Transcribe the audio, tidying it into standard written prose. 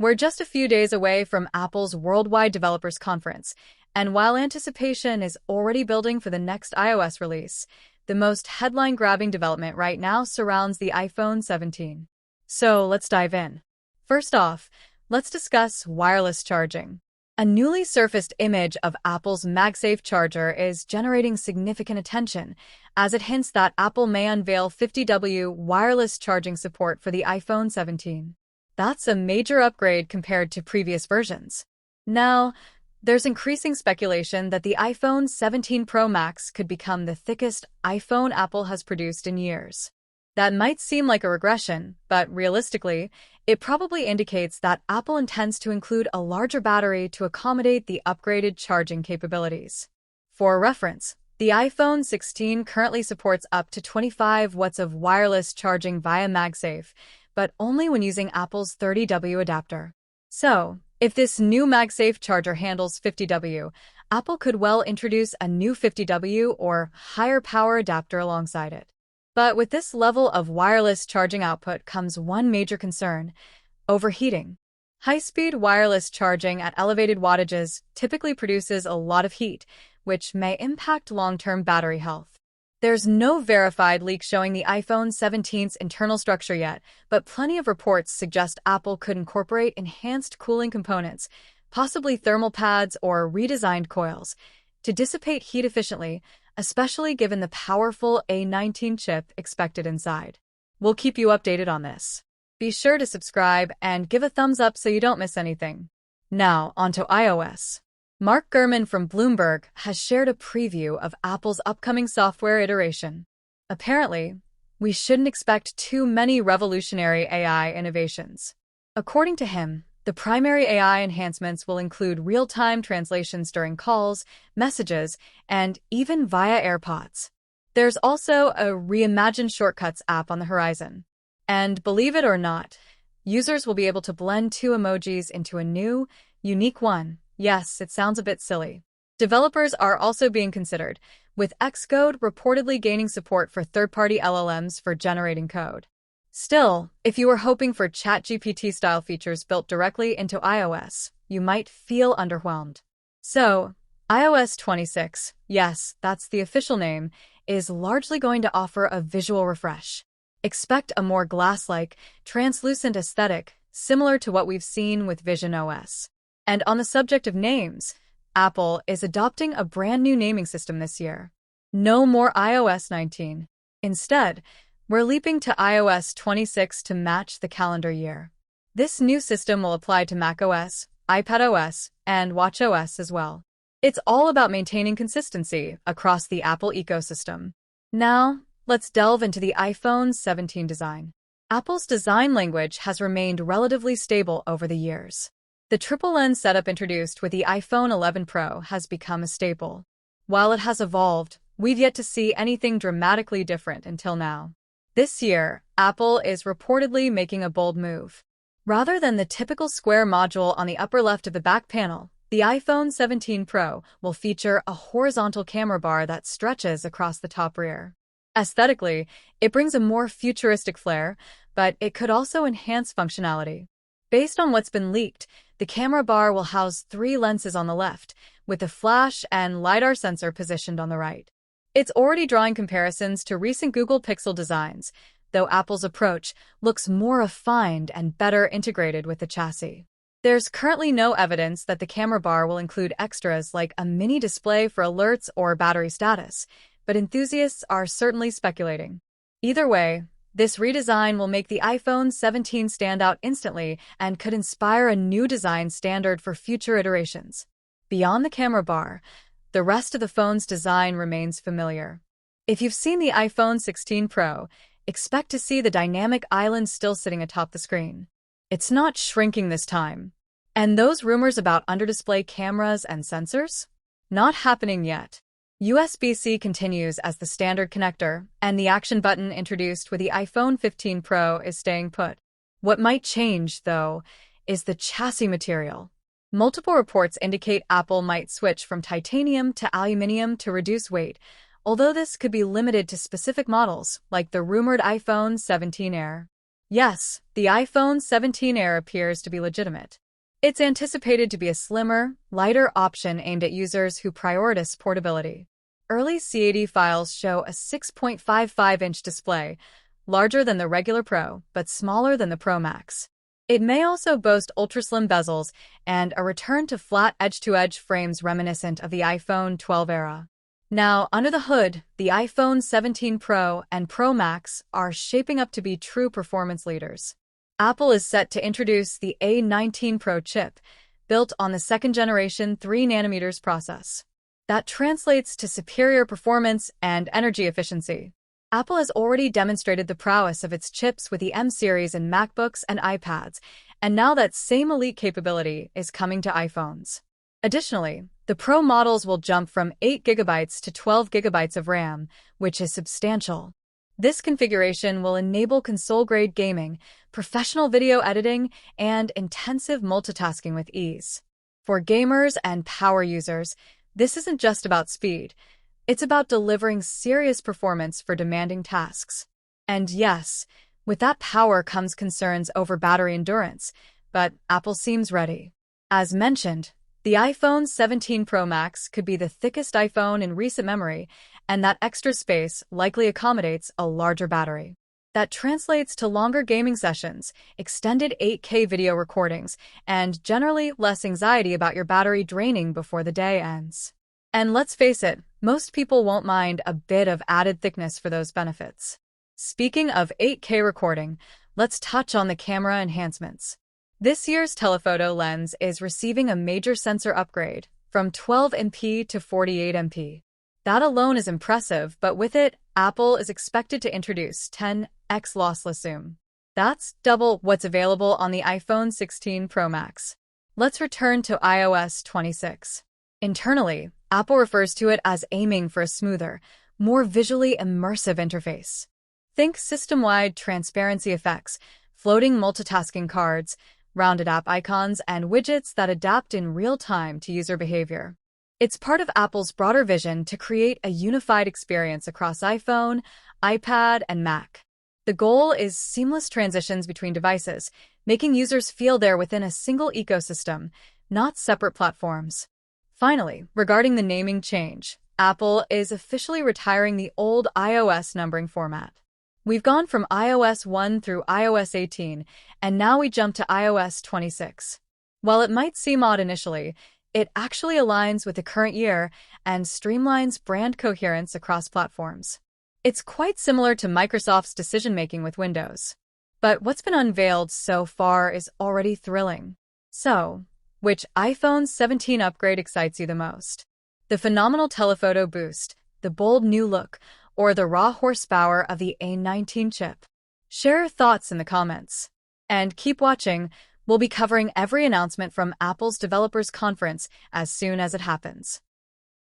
We're just a few days away from Apple's Worldwide Developers Conference, and while anticipation is already building for the next iOS release, the most headline-grabbing development right now surrounds the iPhone 17. So let's dive in. First off, let's discuss wireless charging. A newly surfaced image of Apple's MagSafe charger is generating significant attention, as it hints that Apple may unveil 50W wireless charging support for the iPhone 17. That's a major upgrade compared to previous versions. Now, there's increasing speculation that the iPhone 17 Pro Max could become the thickest iPhone Apple has produced in years. That might seem like a regression, but realistically, it probably indicates that Apple intends to include a larger battery to accommodate the upgraded charging capabilities. For reference, the iPhone 16 currently supports up to 25 watts of wireless charging via MagSafe, but only when using Apple's 30W adapter. So, if this new MagSafe charger handles 50W, Apple could well introduce a new 50W or higher power adapter alongside it. But with this level of wireless charging output comes one major concern: overheating. High-speed wireless charging at elevated wattages typically produces a lot of heat, which may impact long-term battery health. There's no verified leak showing the iPhone 17's internal structure yet, but plenty of reports suggest Apple could incorporate enhanced cooling components, possibly thermal pads or redesigned coils, to dissipate heat efficiently, especially given the powerful A19 chip expected inside. We'll keep you updated on this. Be sure to subscribe and give a thumbs up so you don't miss anything. Now, onto iOS. Mark Gurman from Bloomberg has shared a preview of Apple's upcoming software iteration. Apparently, we shouldn't expect too many revolutionary AI innovations. According to him, the primary AI enhancements will include real-time translations during calls, messages, and even via AirPods. There's also a reimagined Shortcuts app on the horizon. And believe it or not, users will be able to blend two emojis into a new, unique one. Yes, it sounds a bit silly. Developers are also being considered, with Xcode reportedly gaining support for third-party LLMs for generating code. Still, if you were hoping for ChatGPT-style features built directly into iOS, you might feel underwhelmed. So, iOS 26, yes, that's the official name, is largely going to offer a visual refresh. Expect a more glass-like, translucent aesthetic, similar to what we've seen with Vision OS. And on the subject of names, Apple is adopting a brand new naming system this year. No more iOS 19. Instead, we're leaping to iOS 26 to match the calendar year. This new system will apply to macOS, iPadOS, and watchOS as well. It's all about maintaining consistency across the Apple ecosystem. Now, let's delve into the iPhone 17 design. Apple's design language has remained relatively stable over the years. The triple lens setup introduced with the iPhone 11 Pro has become a staple. While it has evolved, we've yet to see anything dramatically different until now. This year, Apple is reportedly making a bold move. Rather than the typical square module on the upper left of the back panel, the iPhone 17 Pro will feature a horizontal camera bar that stretches across the top rear. Aesthetically, it brings a more futuristic flair, but it could also enhance functionality. Based on what's been leaked, the camera bar will house 3 lenses on the left, with a flash and LiDAR sensor positioned on the right. It's already drawing comparisons to recent Google Pixel designs, though Apple's approach looks more refined and better integrated with the chassis. There's currently no evidence that the camera bar will include extras like a mini display for alerts or battery status, but enthusiasts are certainly speculating. Either way, this redesign will make the iPhone 17 stand out instantly and could inspire a new design standard for future iterations. Beyond the camera bar, the rest of the phone's design remains familiar. If you've seen the iPhone 16 Pro, expect to see the dynamic island still sitting atop the screen. It's not shrinking this time. And those rumors about under-display cameras and sensors? Not happening yet. USB-C continues as the standard connector, and the action button introduced with the iPhone 15 Pro is staying put. What might change, though, is the chassis material. Multiple reports indicate Apple might switch from titanium to aluminum to reduce weight, although this could be limited to specific models, like the rumored iPhone 17 Air. Yes, the iPhone 17 Air appears to be legitimate. It's anticipated to be a slimmer, lighter option aimed at users who prioritize portability. Early CAD files show a 6.55-inch display, larger than the regular Pro, but smaller than the Pro Max. It may also boast ultra-slim bezels and a return to flat edge-to-edge frames reminiscent of the iPhone 12 era. Now, under the hood, the iPhone 17 Pro and Pro Max are shaping up to be true performance leaders. Apple is set to introduce the A19 Pro chip, built on the second-generation 3nm process. That translates to superior performance and energy efficiency. Apple has already demonstrated the prowess of its chips with the M series in MacBooks and iPads, and now that same elite capability is coming to iPhones. Additionally, the Pro models will jump from 8GB to 12GB of RAM, which is substantial. This configuration will enable console-grade gaming, professional video editing, and intensive multitasking with ease. For gamers and power users, this isn't just about speed. It's about delivering serious performance for demanding tasks. And yes, with that power comes concerns over battery endurance, but Apple seems ready. As mentioned, the iPhone 17 Pro Max could be the thickest iPhone in recent memory, and that extra space likely accommodates a larger battery. That translates to longer gaming sessions, extended 8K video recordings, and generally less anxiety about your battery draining before the day ends. And let's face it, most people won't mind a bit of added thickness for those benefits. Speaking of 8K recording, let's touch on the camera enhancements. This year's telephoto lens is receiving a major sensor upgrade from 12MP to 48MP. That alone is impressive, but with it, Apple is expected to introduce 10x lossless zoom. That's double what's available on the iPhone 16 Pro Max. Let's return to iOS 26. Internally, Apple refers to it as aiming for a smoother, more visually immersive interface. Think system-wide transparency effects, floating multitasking cards, rounded app icons, and widgets that adapt in real time to user behavior. It's part of Apple's broader vision to create a unified experience across iPhone, iPad, and Mac. The goal is seamless transitions between devices, making users feel they're within a single ecosystem, not separate platforms. Finally, regarding the naming change, Apple is officially retiring the old iOS numbering format. We've gone from iOS 1 through iOS 18, and now we jump to iOS 26. While it might seem odd initially, it actually aligns with the current year and streamlines brand coherence across platforms. It's quite similar to Microsoft's decision-making with Windows. But what's been unveiled so far is already thrilling. So, which iPhone 17 upgrade excites you the most? The phenomenal telephoto boost, the bold new look, or the raw horsepower of the A19 chip? Share your thoughts in the comments. And keep watching. We'll be covering every announcement from Apple's Developers Conference as soon as it happens.